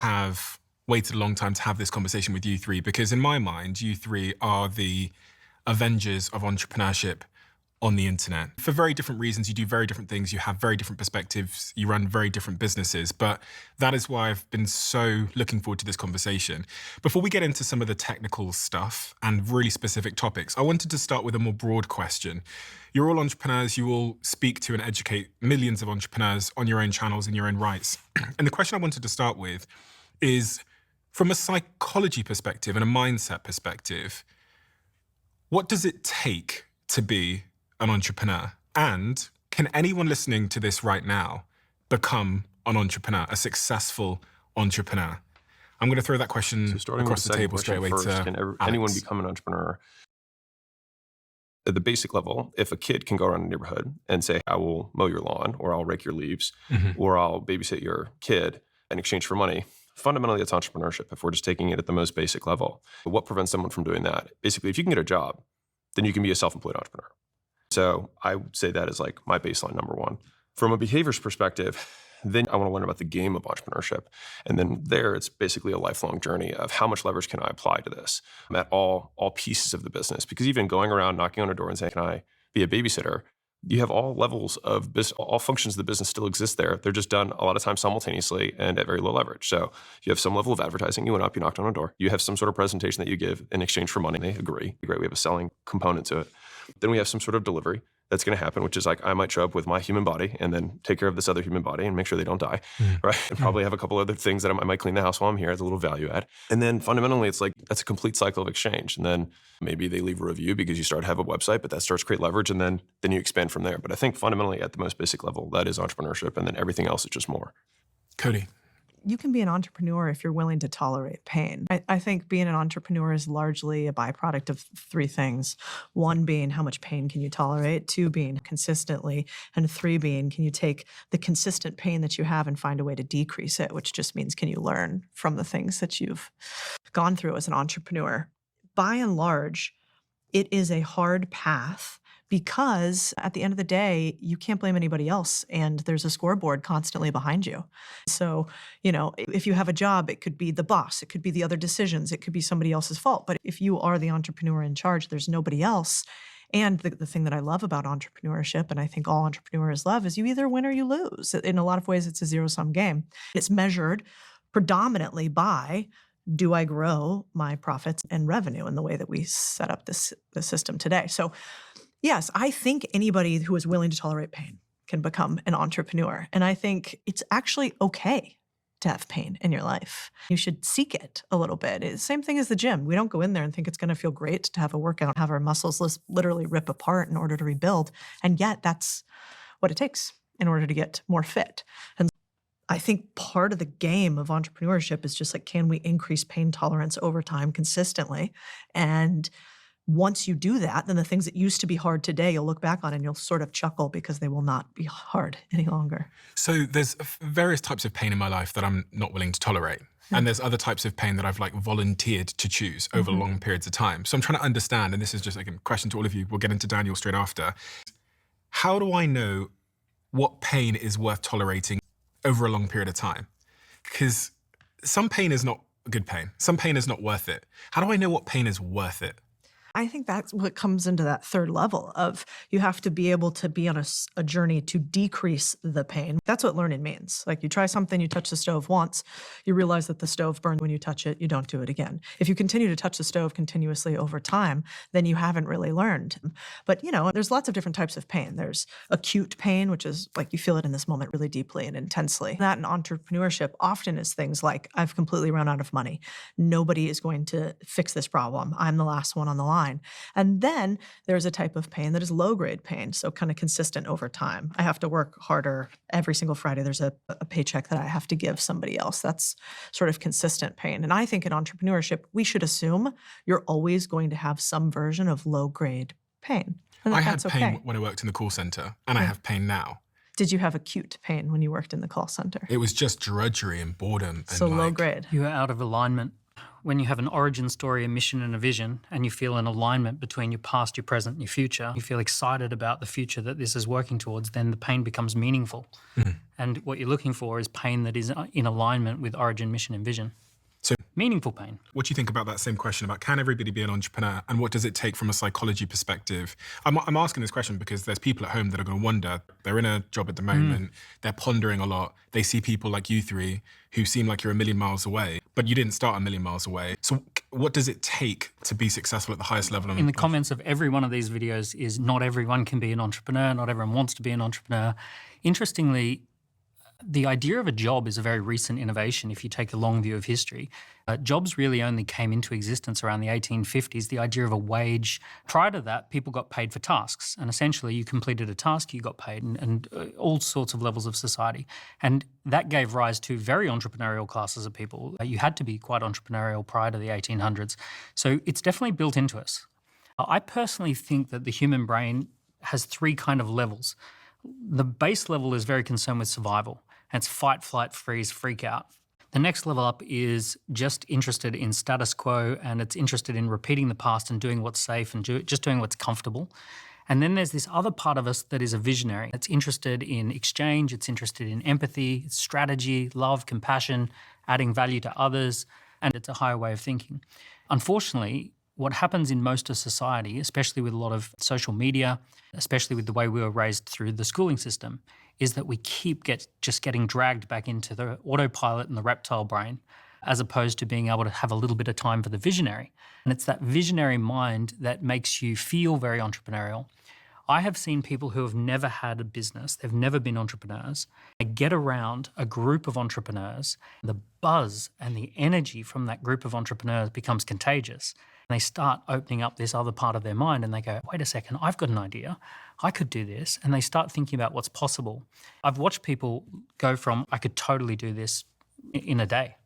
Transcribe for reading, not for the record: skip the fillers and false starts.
have waited a long time to have this conversation with you three, because in my mind, you three are the Avengers of entrepreneurship on the internet. For very different reasons, you do very different things, you have very different perspectives, you run very different businesses, but that is why I've been so looking forward to this conversation. Before we get into some of the technical stuff and really specific topics, I wanted to start with a more broad question. You're all entrepreneurs, you all speak to and educate millions of entrepreneurs on your own channels in your own rights. And the question I wanted to start with is, from a psychology perspective and a mindset perspective, what does it take to be an entrepreneur? And can anyone listening to this right now become an entrepreneur, a successful entrepreneur? I'm going to throw that question across the table straight away first, to can anyone Alex. become an entrepreneur? At the basic level, if a kid can go around a neighborhood and say, I will mow your lawn, or I'll rake your leaves, or I'll babysit your kid in exchange for money, fundamentally it's entrepreneurship if we're just taking it at the most basic level. But what prevents someone from doing that? Basically, if you can get a job, then you can be a self-employed entrepreneur. So I would say that is like my baseline number one. From a behaviors perspective, then I want to learn about the game of entrepreneurship. And then there, it's basically a lifelong journey of how much leverage can I apply to this at all pieces of the business. Because even going around knocking on a door and saying, can I be a babysitter? You have all levels of business, all functions of the business still exist there. They're just done a lot of times simultaneously and at very low leverage. So you have some level of advertising. You went up, you knocked on a door. You have some sort of presentation that you give in exchange for money. They agree. Great, we have a selling component to it. Then we have some sort of delivery that's going to happen, which is like I might show up with my human body and then take care of this other human body and make sure they don't die, right? And probably have a couple other things that I might clean the house while I'm here as a little value add. And then fundamentally, it's like that's a complete cycle of exchange. And then maybe they leave a review because you start to have a website, but that starts to create leverage, and then you expand from there. But I think fundamentally at the most basic level, that is entrepreneurship, and then everything else is just more. Cody. You can be an entrepreneur if you're willing to tolerate pain. I think being an entrepreneur is largely a byproduct of three things. One being how much pain can you tolerate, two being consistently, and three being can you take the consistent pain that you have and find a way to decrease it, which just means can you learn from the things that you've gone through as an entrepreneur. By and large, it is a hard path, because at the end of the day, you can't blame anybody else, and there's a scoreboard constantly behind you. So, if you have a job, it could be the boss, it could be the other decisions, it could be somebody else's fault. But if you are the entrepreneur in charge, there's nobody else. And the thing that I love about entrepreneurship, and I think all entrepreneurs love, is you either win or you lose. In a lot of ways, it's a zero-sum game. It's measured predominantly by, do I grow my profits and revenue in the way that we set up the system today? So yes, I think anybody who is willing to tolerate pain can become an entrepreneur. And I think it's actually okay to have pain in your life. You should seek it a little bit. It's the same thing as the gym. We don't go in there and think it's going to feel great to have a workout, have our muscles literally rip apart in order to rebuild. And yet that's what it takes in order to get more fit. And I think part of the game of entrepreneurship is just like, can we increase pain tolerance over time consistently? And once you do that, then the things that used to be hard today, you'll look back on and you'll sort of chuckle because they will not be hard any longer. So there's various types of pain in my life that I'm not willing to tolerate. And there's other types of pain that I've volunteered to choose over long periods of time. So I'm trying to understand, and this is just like a question to all of you, we'll get into Daniel straight after. How do I know what pain is worth tolerating over a long period of time? Because some pain is not good pain. Some pain is not worth it. How do I know what pain is worth it? I think that's what comes into that third level of you have to be able to be on a journey to decrease the pain. That's what learning means. Like you try something, you touch the stove once, you realize that the stove burns when you touch it, you don't do it again. If you continue to touch the stove continuously over time, then you haven't really learned. But there's lots of different types of pain. There's acute pain, which is like you feel it in this moment really deeply and intensely. That in entrepreneurship often is things like, I've completely run out of money. Nobody is going to fix this problem. I'm the last one on the line. And then there's a type of pain that is low-grade pain, so kind of consistent over time. I have to work harder every single Friday. There's a paycheck that I have to give somebody else. That's sort of consistent pain. And I think in entrepreneurship, we should assume you're always going to have some version of low-grade pain. And I had that's pain okay. when I worked in the call center, and I have pain now. Did you have acute pain when you worked in the call center? It was just drudgery and boredom. So and low grade. You were out of alignment. When you have an origin story, a mission and a vision, and you feel an alignment between your past, your present, and your future, you feel excited about the future that this is working towards, then the pain becomes meaningful. And what you're looking for is pain that is in alignment with origin, mission, and vision. So Meaningful pain. what do you think about that same question about can everybody be an entrepreneur, and what does it take from a psychology perspective? I'm asking this question because there's people at home that are going to wonder. They're in a job at the moment. They're pondering a lot. They see people like you three who seem like you're a million miles away, but you didn't start a million miles away. So what does it take to be successful at the highest level? In the comments of every one of these videos is not everyone can be an entrepreneur, not everyone wants to be an entrepreneur. Interestingly, the idea of a job is a very recent innovation if you take a long view of history. Jobs really only came into existence around the 1850s, the idea of a wage. Prior to that, people got paid for tasks, and essentially you completed a task, you got paid, and all sorts of levels of society. And that gave rise to very entrepreneurial classes of people. You had to be quite entrepreneurial prior to the 1800s. So it's definitely built into us. I personally think that the human brain has three kind of levels. The base level is very concerned with survival. And it's fight, flight, freeze, freak out. The next level up is just interested in status quo, and it's interested in repeating the past and doing what's safe and just doing what's comfortable. And then there's this other part of us that is a visionary. It's interested in exchange, it's interested in empathy, it's strategy, love, compassion, adding value to others, and it's a higher way of thinking. Unfortunately, what happens in most of society, especially with a lot of social media, especially with the way we were raised through the schooling system, is that we keep just getting dragged back into the autopilot and the reptile brain, as opposed to being able to have a little bit of time for the visionary. And it's that visionary mind that makes you feel very entrepreneurial. I have seen people who have never had a business, they've never been entrepreneurs, they get around a group of entrepreneurs, the buzz and the energy from that group of entrepreneurs becomes contagious. And they start opening up this other part of their mind and they go, wait a second, I've got an idea, I could do this. And they start thinking about what's possible. I've watched people go from, I could totally do this in a day.